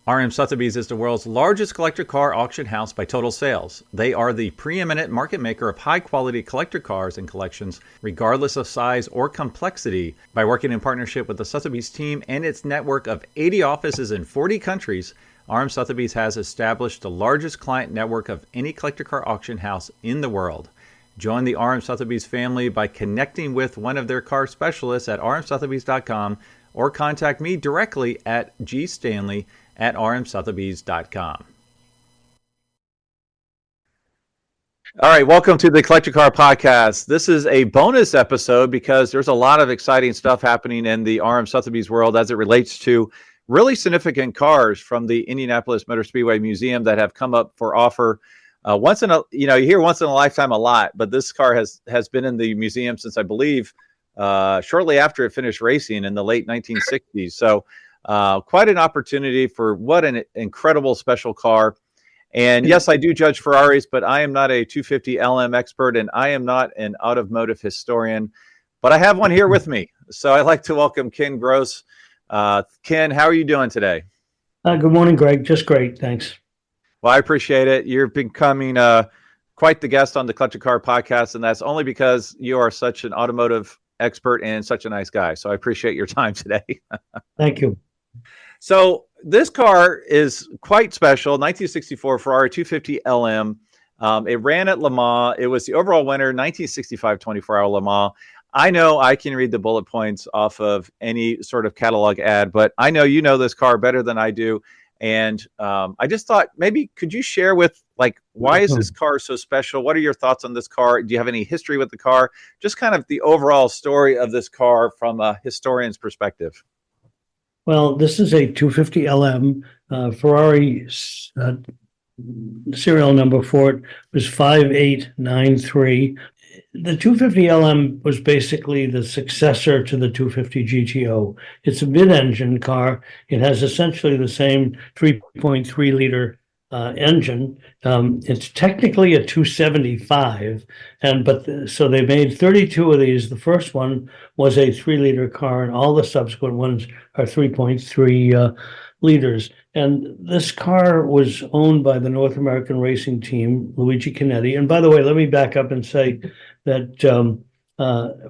RM Sotheby's is the world's largest collector car auction house by total sales. They are the preeminent market maker of high-quality collector cars and collections, regardless of size or complexity. By working in partnership with the Sotheby's team and its network of 80 offices in 40 countries, RM Sotheby's has established the largest client network of any collector car auction house in the world. Join the RM Sotheby's family by connecting with one of their car specialists at rmsothebys.com or contact me directly at GStanley at rmsothebys.com. All right, welcome to the Collector Car Podcast. This is a bonus episode because there's a lot of exciting stuff happening in the RM Sotheby's world as it relates to really significant cars from the Indianapolis Motor Speedway Museum that have come up for offer. Once in a, you hear once in a lifetime a lot, but this car has been in the museum since I believe shortly after it finished racing in the late 1960s. So quite an opportunity for what an incredible special car. And yes, I do judge Ferraris, but I am not a 250 LM expert and I am not an automotive historian, but I have one here with me. So I'd like to welcome Ken Gross. Ken, how are you doing today? Good morning, Greg. Just great. Thanks. Well, I appreciate it. You're becoming quite the guest on the Collector Car Podcast, and that's only because you are such an automotive expert and such a nice guy. So I appreciate your time today. Thank you. So this car is quite special. 1964 Ferrari 250 LM. It ran at Le Mans. It was the overall winner, 1965 24-hour Le Mans. I know I can read the bullet points off of any sort of catalog ad, but I know you know this car better than I do. And I just thought maybe could you share with why is this car so special? What are your thoughts on this car? Do you have any history with the car? Just kind of the overall story of this car from a historian's perspective. Well, this is a 250 LM. Ferrari serial number for it was 5893. The 250 LM was basically the successor to the 250 GTO. It's a mid-engine car. It has essentially the same 3.3 liter engine. It's technically a 275, so they made 32 of these. The first one was a 3-liter car, and all the subsequent ones are 3.3 liters. And this car was owned by the North American racing team, Luigi Chinetti. And by the way, let me back up and say that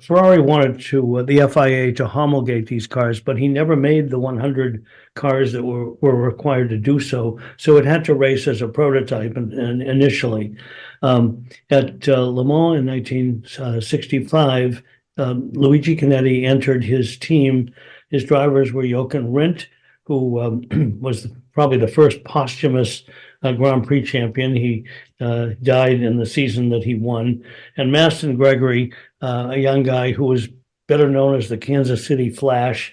Ferrari wanted the FIA to homologate these cars, but he never made the 100 cars that were required to do so. So it had to race as a prototype and initially. At Le Mans in 1965, Luigi Chinetti entered his team. His drivers were Jochen Rindt, who was probably the first posthumous Grand Prix champion. He died in the season that he won. And Maston Gregory, a young guy who was better known as the Kansas City Flash,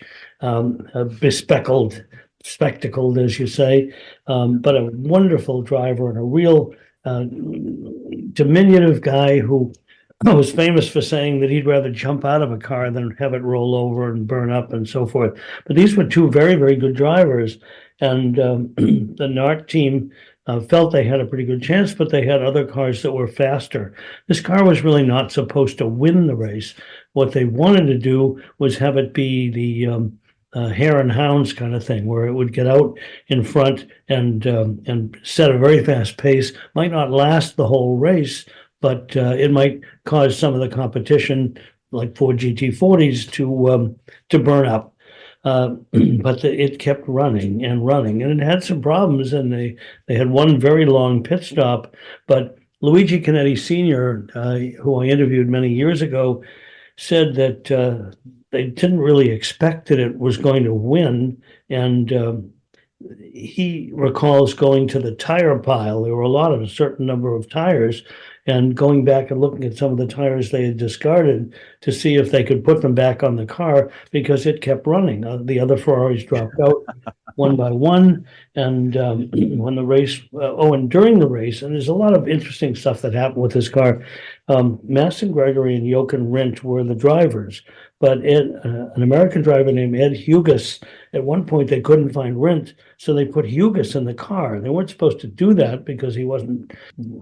bespectacled, as you say, but a wonderful driver and a real diminutive guy who was famous for saying that he'd rather jump out of a car than have it roll over and burn up and so forth. But these were two very, very good drivers. And the NART team felt they had a pretty good chance, but they had other cars that were faster. This car was really not supposed to win the race. What they wanted to do was have it be the hare and hounds kind of thing, where it would get out in front and set a very fast pace. Might not last the whole race, but it might cause some of the competition, like Ford GT40s, to burn up. But it kept running, and it had some problems, and they had one very long pit stop. But Luigi Chinetti Sr., who I interviewed many years ago, said that they didn't really expect that it was going to win, and he recalls going to the tire pile. There were a certain number of tires, and going back and looking at some of the tires they had discarded to see if they could put them back on the car because it kept running. The other Ferraris dropped out one by one, and when the race, and during the race, and there's a lot of interesting stuff that happened with this car. Maston Gregory and Jochen Rindt were the drivers, but an American driver named Ed Hugas, at one point they couldn't find Rindt, so they put Hugas in the car. They weren't supposed to do that because he wasn't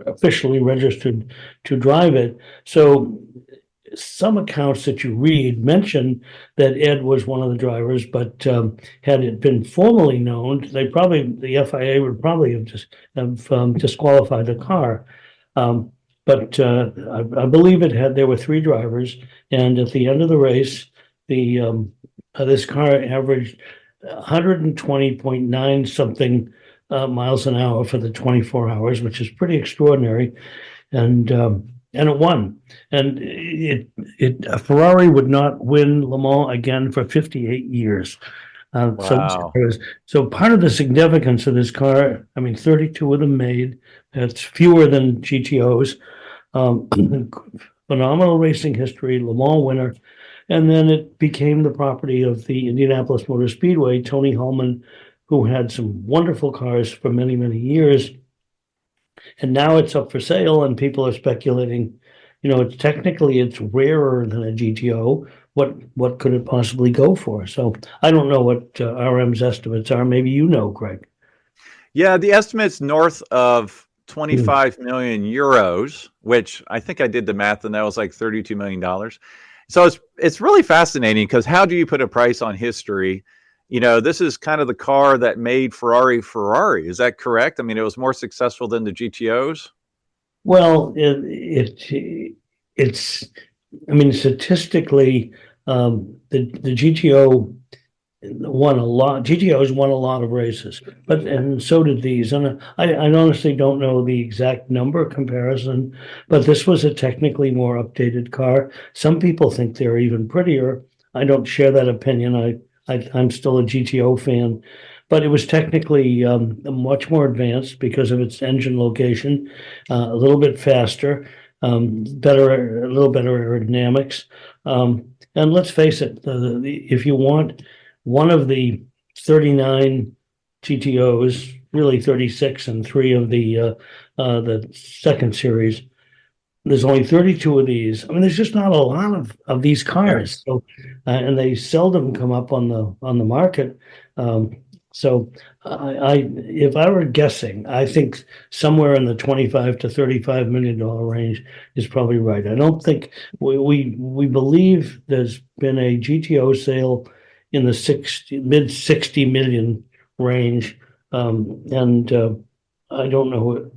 officially registered to drive it. So some accounts that you read mention that Ed was one of the drivers, but had it been formally known, the FIA would probably have disqualified the car. But I believe there were three drivers, and at the end of the race, this car averaged 120.9 something miles an hour for the 24 hours, which is pretty extraordinary. And it won. And a Ferrari would not win Le Mans again for 58 years. Wow. So part of the significance of this car, I mean, 32 of them made. That's fewer than GTOs. Phenomenal racing history, Le Mans winner. And then it became the property of the Indianapolis Motor Speedway, Tony Hulman, who had some wonderful cars for many, many years. And now it's up for sale, and people are speculating, it's rarer than a GTO. What could it possibly go for? So I don't know what RM's estimates are. Maybe you know, Greg. Yeah, the estimate's north of 25 million euros, which I think I did the math, and that was like $32 million. So it's really fascinating, because how do you put a price on history? This is kind of the car that made Ferrari. Is that correct? I mean, it was more successful than the GTOs. Well, it's, I mean, statistically, the GTO won a lot. GTOs won a lot of races, and so did these. And I honestly don't know the exact number comparison, but this was a technically more updated car. Some people think they're even prettier. I don't share that opinion. I'm still a GTO fan, but it was technically much more advanced because of its engine location, a little bit faster, a little better aerodynamics. And let's face it, if you want one of the 39 GTOs, really 36 and three of the second series, there's only 32 of these. I mean, there's just not a lot of these cars. So, and they seldom come up on the market. So if I were guessing, I think somewhere in the 25 to $35 million range is probably right. I don't think we believe there's been a GTO sale in the mid 60 million range. And I don't know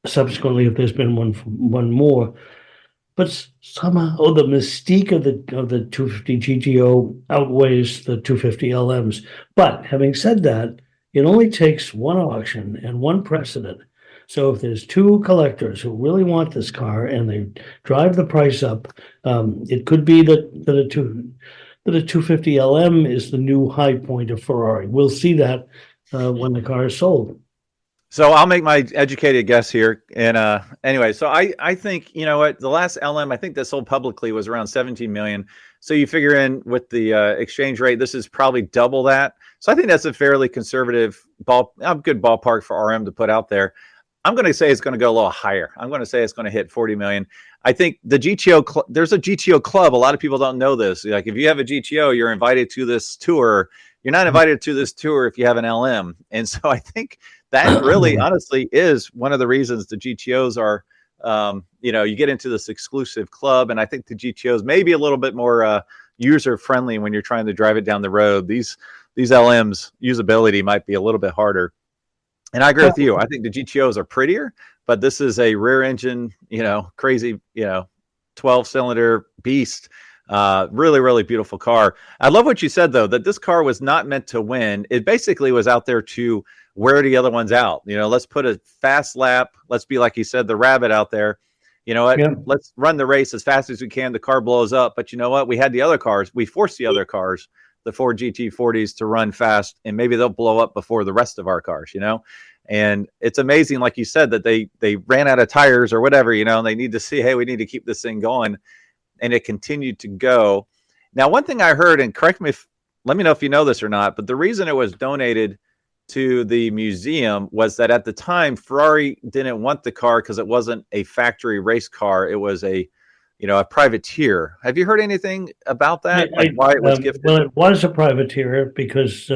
subsequently if there's been one more, but somehow the mystique of the 250 GTO outweighs the 250 LMs. But having said that, it only takes one auction and one precedent. So if there's two collectors who really want this car and they drive the price up, it could be that a 250 LM is the new high point of Ferrari. We'll see that when the car is sold. So I'll make my educated guess here. And anyway, so I think, you know what, the last LM, I think that sold publicly was around 17 million. So you figure in with the exchange rate, this is probably double that. So I think that's a fairly conservative good ballpark for RM to put out there. I'm going to say it's going to go a little higher. I'm going to say it's going to hit 40 million. I think the GTO, there's a GTO club. A lot of people don't know this. Like if you have a GTO, you're invited to this tour. You're not invited to this tour if you have an LM. And so I think that really, honestly, is one of the reasons the GTOs are, you get into this exclusive club. And I think the GTOs may be a little bit more user friendly when you're trying to drive it down the road. These LMs usability might be a little bit harder. And I agree with you. I think the GTOs are prettier, but this is a rear engine, crazy, 12-cylinder beast. Really, really beautiful car. I love what you said, though, that this car was not meant to win. It basically was out there to wear the other ones out. Let's put a fast lap. Let's be, like you said, the rabbit out there. You know what? Yeah. Let's run the race as fast as we can. The car blows up. But you know what? We had the other cars. We forced the other cars, the Ford GT40s, to run fast, and maybe they'll blow up before the rest of our cars, And it's amazing, like you said, that they ran out of tires or whatever, and they need to see, hey, we need to keep this thing going. And it continued to go. Now, one thing I heard, and let me know if you know this or not, but the reason it was donated to the museum was that at the time, Ferrari didn't want the car because it wasn't a factory race car. It was a a privateer. Have you heard anything about that? I, Like why it was gifted? well, it was a privateer because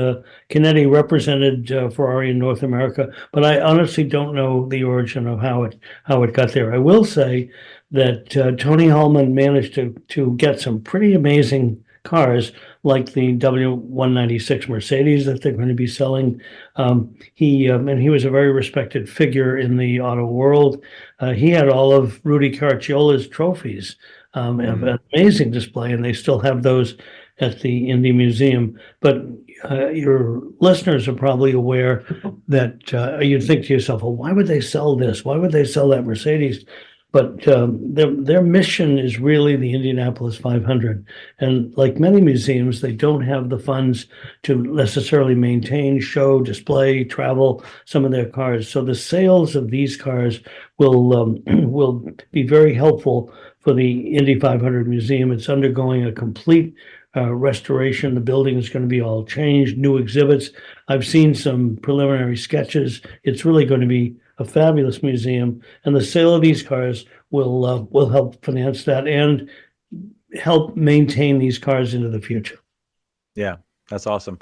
Canetti represented Ferrari in North America, but I honestly don't know the origin of how it got there. I will say that Tony Hallman managed to get some pretty amazing cars, like the W196 Mercedes that they're going to be selling. He was a very respected figure in the auto world. He had all of Rudy Caracciola's trophies. An amazing display, and they still have those at the Indy Museum. But your listeners are probably aware that you'd think to yourself, well, why would they sell this? Why would they sell that Mercedes? But their mission is really the Indianapolis 500. And like many museums, they don't have the funds to necessarily maintain, show, display, travel some of their cars. So the sales of these cars will be very helpful for the Indy 500 Museum. It's undergoing a complete restoration. The building is going to be all changed, new exhibits. I've seen some preliminary sketches. It's really going to be a fabulous museum, and the sale of these cars will help finance that and help maintain these cars into the future. Yeah, that's awesome.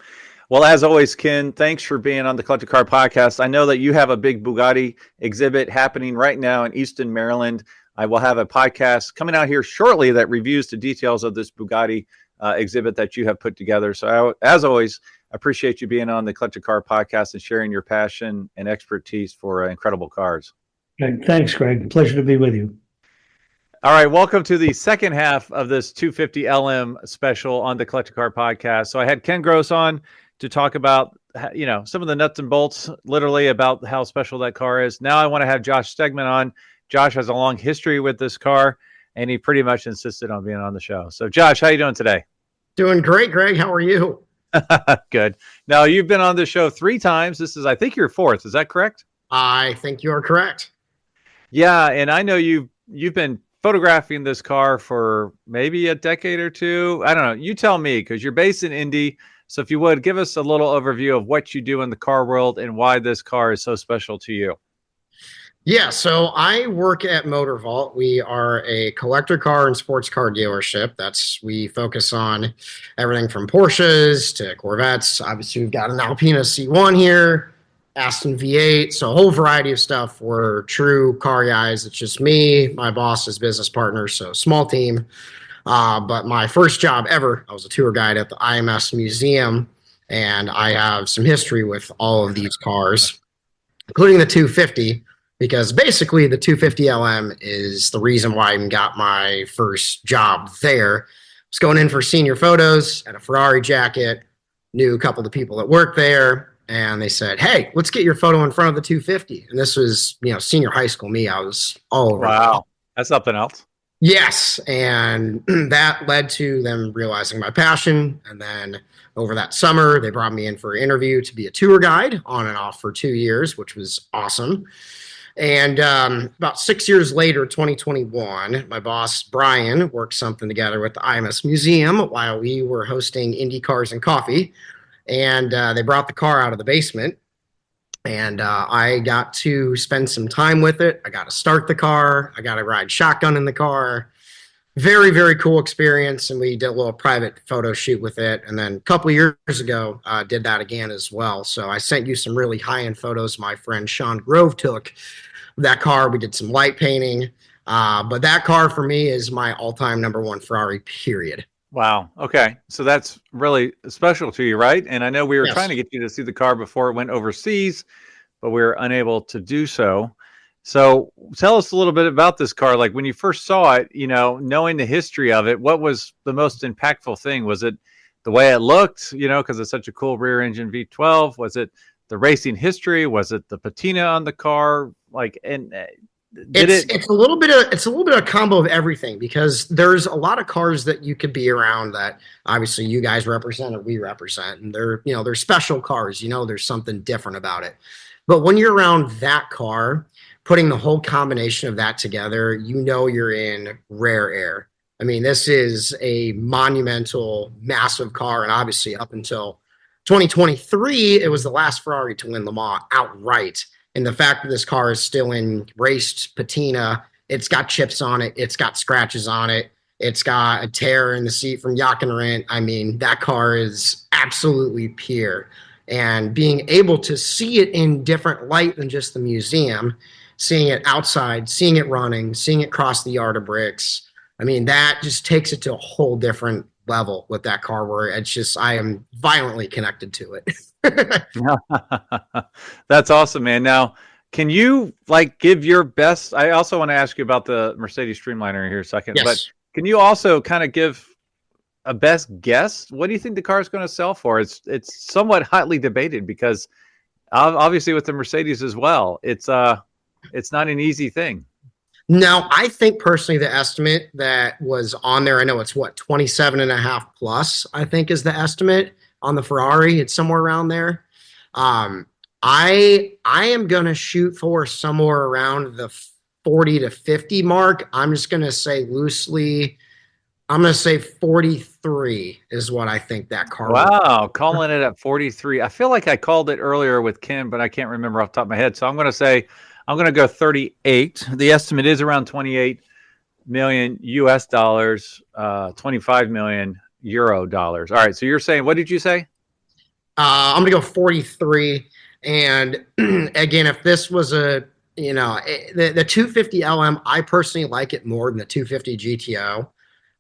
Well, as always, Ken, thanks for being on the Collector Car Podcast. I know that you have a big Bugatti exhibit happening right now in Easton, Maryland. I will have a podcast coming out here shortly that reviews the details of this Bugatti exhibit that you have put together. So as always, appreciate you being on the Collector Car Podcast and sharing your passion and expertise for incredible cars. Thanks, Greg. Pleasure to be with you. All right, welcome to the second half of this 250 LM special on the Collector Car Podcast. So I had Ken Gross on to talk about, some of the nuts and bolts, literally about how special that car is. Now I want to have Josh Stiegman on. Josh has a long history with this car, and he pretty much insisted on being on the show. So, Josh, how you doing today? Doing great, Greg. How are you? Good. Now, you've been on the show 3 times. This is, I think, your 4th. Is that correct? I think you are correct. Yeah, and I know you've been photographing this car for maybe a decade or 2. I don't know. You tell me, because you're based in Indy. So if you would, give us a little overview of what you do in the car world and why this car is so special to you. Yeah, so I work at Motor Vault. We are a collector car and sports car dealership. We focus on everything from Porsches to Corvettes. Obviously, we've got an Alpina C1 here, Aston V8, so a whole variety of stuff. We're true car guys. It's just me, my boss is business partner, so small team. But my first job ever, I was a tour guide at the IMS Museum, and I have some history with all of these cars, including the 250. Because basically the 250 LM is the reason why I even got my first job there. I was going in for senior photos at a Ferrari jacket, knew a couple of the people that worked there, and they said, hey, let's get your photo in front of the 250. And this was, senior high school me. I was all over. Wow, that's something else. Yes, and that led to them realizing my passion. And then over that summer, they brought me in for an interview to be a tour guide on and off for 2 years, which was awesome. And about 6 years later, 2021, my boss, Brian, worked something together with the IMS Museum while we were hosting Indy Cars and Coffee. And they brought the car out of the basement. And I got to spend some time with it. I got to start the car. I got to ride shotgun in the car. Very, very cool experience. And we did a little private photo shoot with it. And then a couple of years ago, did that again as well. So I sent you some really high-end photos my friend Sean Grove took of that car. We did some light painting. But that car for me is my all-time #1 Ferrari, period. Wow. Okay. So that's really special to you, right? And I know we were trying to get you to see the car before it went overseas, but we were unable to do so. So tell us a little bit about this car. Like when you first saw it, knowing the history of it, what was the most impactful thing? Was it the way it looked, because it's such a cool rear engine V12? Was it the racing history? Was it the patina on the car? It's a little bit of a combo of everything, because there's a lot of cars that you could be around that obviously you guys represent and we represent, and they're special cars. There's something different about it. But when you're around that car, putting the whole combination of that together, you're in rare air. I mean, this is a monumental, massive car, and obviously up until 2023, it was the last Ferrari to win Le Mans outright. And the fact that this car is still in raced patina It's got chips on it. It's got scratches on it. It's got a tear in the seat from Rent. I mean, that car is absolutely pure. And being able to see it in different light than just the museum, seeing it outside, seeing it running, seeing it cross the yard of bricks, I mean, that just takes it to a whole different level with that car where it's just, I am violently connected to it. That's awesome, man. Now, can you like give your best? I also want to ask you about the Mercedes Streamliner here a second, but Yes. can you also kind of give a best guess? What do you think the car is going to sell for? It's somewhat hotly debated because obviously with the Mercedes as well, it's not an easy thing. No, I think personally the estimate that was on there, I know it's what, 27 and a half plus, I think is the estimate on the Ferrari. It's somewhere around there. I am gonna shoot for somewhere around the 40 to 50 mark. I'm just gonna say loosely, I'm gonna say 43 is what I think that car will. Wow, calling it at 43. I feel like I called it earlier with Ken, but I can't remember off the top of my head. So I'm going to say I'm going to go 38. The estimate is around 28 million US dollars, 25 million euro dollars. All right. So you're saying, what did you say? I'm gonna go 43. And again, if this was the 250 LM, I personally like it more than the 250 GTO.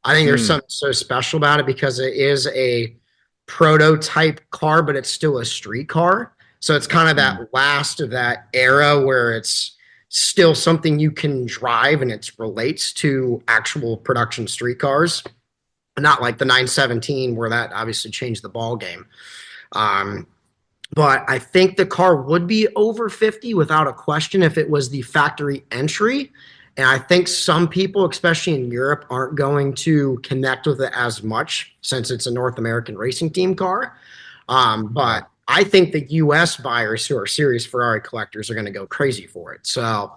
I think there's something so special about it because it is a prototype car, but it's still a street car. So it's kind of that last of that era where it's still something you can drive and it relates to actual production street cars. Not like the 917 where that obviously changed the ball game. But I think the car would be over 50 without a question if it was the factory entry. And I think some people, especially in Europe, aren't going to connect with it as much since it's a North American racing team car. But I think the US buyers who are serious Ferrari collectors are going to go crazy for it. So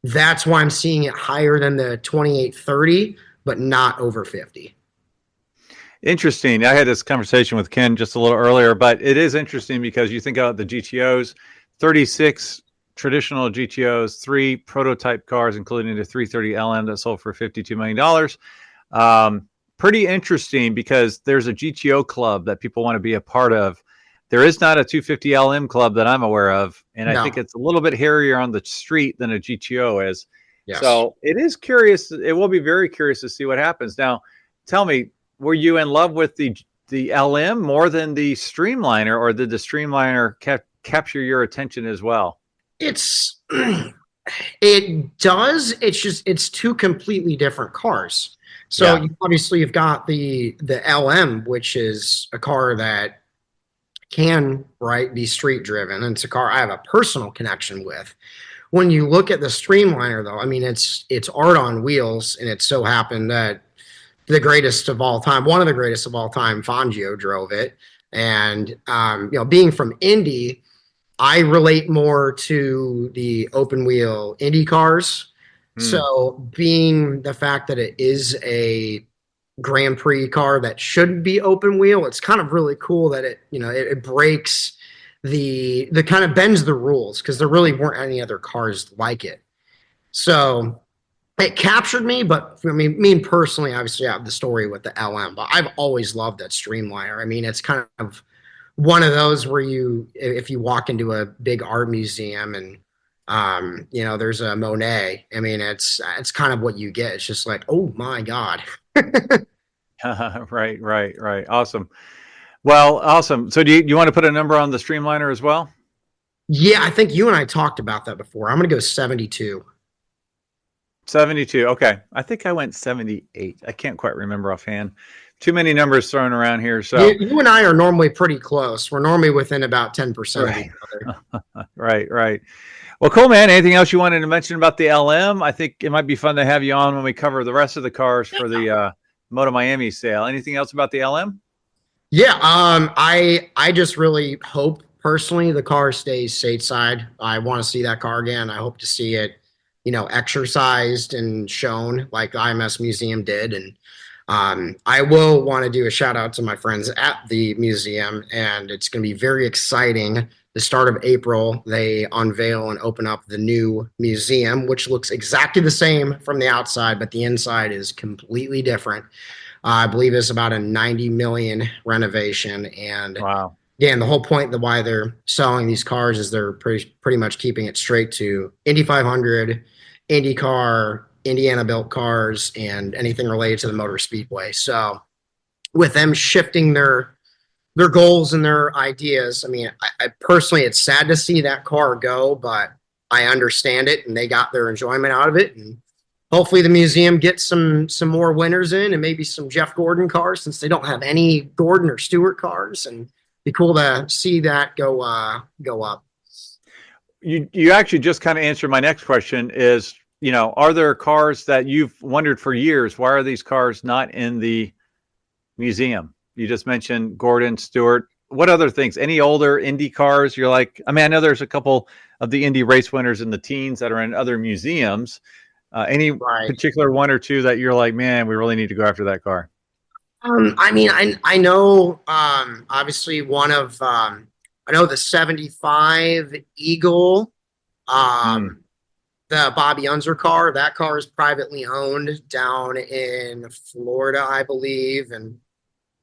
that's why I'm seeing it higher than the 2830, but not over 50. Interesting. I had this conversation with Ken just a little earlier, but it is interesting because you think about the GTOs, 36 traditional GTOs, 3 prototype cars, including the 330 LM that sold for $52 million. Pretty interesting because there's a GTO club that people want to be a part of. There is not a 250 LM club that I'm aware of, and I think it's a little bit hairier on the street than a GTO is. Yes. So it is curious. It will be very curious to see what happens. Now, tell me, were you in love with the LM more than the Streamliner, or did the Streamliner capture your attention as well? It does. It's just, it's two completely different cars. So you've got the LM, which is a car that can be street driven. And it's a car I have a personal connection with. When you look at the Streamliner, though, I mean, it's art on wheels, and it so happened that the greatest of all time, one of the greatest of all time, Fangio drove it. And being from Indy, I relate more to the open wheel Indy cars. So being the fact that it is a Grand Prix car that should be open wheel, it's kind of really cool that it breaks the kind of bends the rules, because there really weren't any other cars like it. So it captured me, but for me personally, obviously I have the story with the LM, but I've always loved that Streamliner. I mean, it's kind of one of those where if you walk into a big art museum and there's a Monet, I mean, it's kind of what you get. It's just like, oh my God. Right. Awesome. Well, awesome. So do you want to put a number on the Streamliner as well? Yeah, I think you and I talked about that before. I'm going to go 72. 72. Okay. I think I went 78. I can't quite remember offhand. Too many numbers thrown around here. So you and I are normally pretty close. We're normally within about 10% of each other. Right. Well, cool, man. Anything else you wanted to mention about the LM? I think it might be fun to have you on when we cover the rest of the cars for the Moto Miami sale. Anything else about the LM? Yeah. I just really hope personally the car stays stateside. I want to see that car again. I hope to see it, exercised and shown like the IMS Museum did. And I will want to do a shout out to my friends at the museum, and it's going to be very exciting the start of April, they unveil and open up the new museum, which looks exactly the same from the outside, but the inside is completely different. I believe it's about a 90 million renovation. And Wow. again, the whole point of why they're selling these cars is they're pretty much keeping it straight to Indy 500, IndyCar, Indiana built cars, and anything related to the Motor Speedway. So with them shifting their goals and their ideas, I mean, I personally, it's sad to see that car go, but I understand it, and they got their enjoyment out of it. And hopefully the museum gets some more winners in, and maybe some Jeff Gordon cars, since they don't have any Gordon or Stewart cars, and be cool to see that go up. You actually just kind of answered my next question is, are there cars that you've wondered for years, why are these cars not in the museum? You just mentioned Gordon, Stewart. What other things? Any older Indy cars? You're like, I mean, I know there's a couple of the Indy race winners in the teens that are in other museums. Any particular one or two that you're like, man, we really need to go after that car? I mean, I know, obviously one of, I know the 75 Eagle, the Bobby Unser car. That car is privately owned down in Florida, I believe. And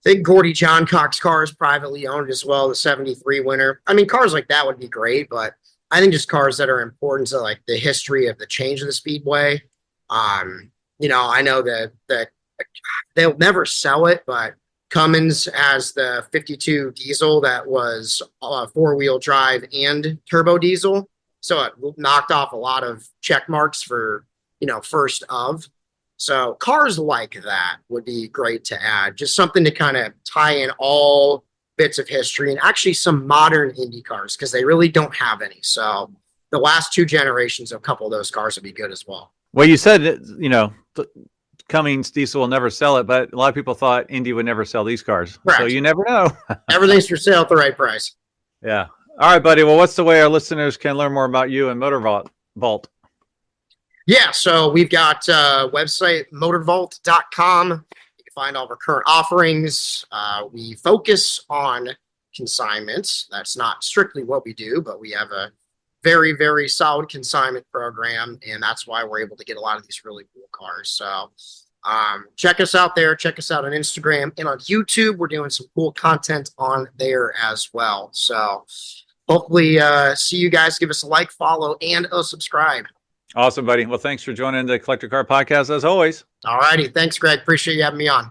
I think Gordy Johncock's car is privately owned as well, the 73 winner. I mean, cars like that would be great, but I think just cars that are important to like the history of the change of the Speedway. I know that they'll never sell it, but Cummins has the 52 diesel that was four-wheel drive and turbo diesel. So it knocked off a lot of check marks for, first of. So cars like that would be great to add. Just something to kind of tie in all bits of history, and actually some modern Indy cars, because they really don't have any. So the last two generations of a couple of those cars would be good as well. Well, you said, Cummins diesel will never sell it, but a lot of people thought Indy would never sell these cars. Correct. So you never know. Everything's for sale at the right price. Yeah. All right, buddy. Well, what's the way our listeners can learn more about you and Motor Vault? Yeah, so we've got a website, motorvault.com. You can find all of our current offerings. We focus on consignments. That's not strictly what we do, but we have a very, very solid consignment program, and that's why we're able to get a lot of these really cool cars. So check us out there. Check us out on Instagram and on YouTube. We're doing some cool content on there as well. So hopefully see you guys. Give us a like, follow, and a subscribe. Awesome, buddy. Well, thanks for joining the Collector Car Podcast as always. All righty. Thanks, Greg. Appreciate you having me on.